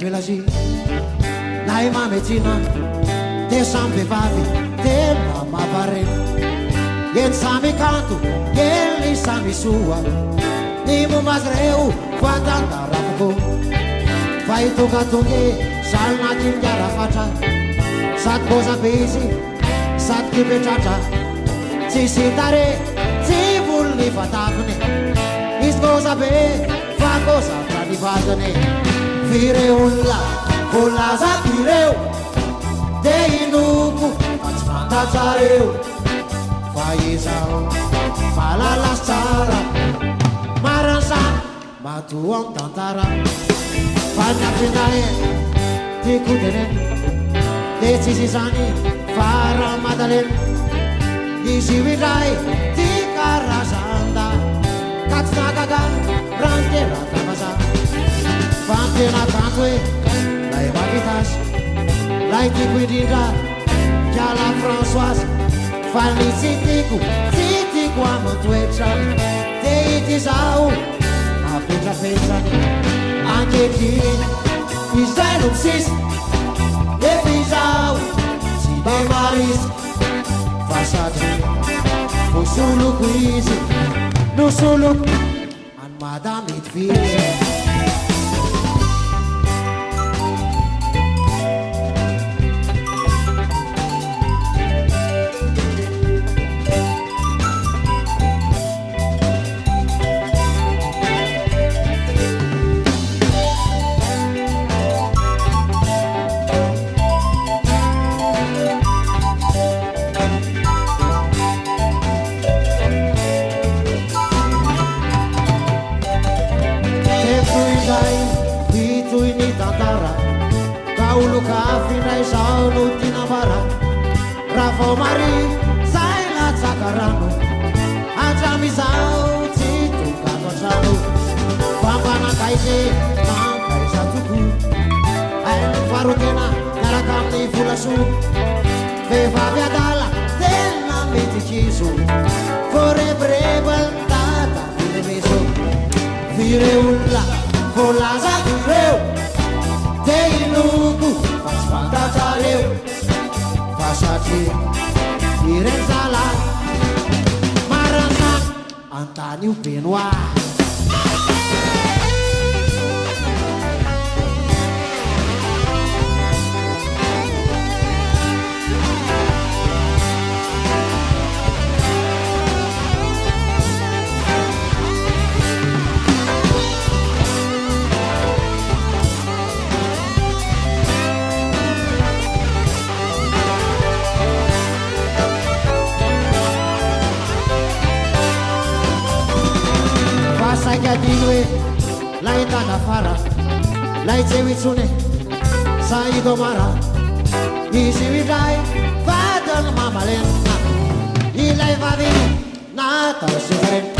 toelazy nahy mametsina dia samy vehivavy tena mavarena eny samy kanto eny samy soa ny momba azy reo voatantarafoko fa itongatonge zaly natingiara fatra sady boza be izy sady kipetratra tsy sitare tsy volony fatafiny izy goza be fa goza pranivazany vire olona volazakireo de inoko fa tsy fantatsareo fa izao malalas tsara maransa matoa am tantara fa niafinay tiako teneny de tsisy zany fara madaleny izy wiray ty karazanda ka tsy nagaga rantena tavaza fa tena kanto hoe lay mavitasy lay tiako indrindra kiala Françoise fa ny tsy tiako amantoetrany de ity zao apetrapetsany ankehitriny izay no misisy efi zao tsy de marisy fa sady ho soloko izy no soloko any madame ityfizy Kafindray zao no tinambara raha vao mary zay latsakarano atramizao tsy togato antrano fampanakaize mankaiza toko ainy farotena miaraka amin'ny volaso vehivavy adala tena metikizo vorebirebany tata vilemeso vire olona volazako ireo de inoko fa tsy fantatrareo fa satria ireny zala marana antany io benoit Dinoe lai tana fara lai cewitsune sai domara isi widai vadan mamalena ilai vavi nata sufren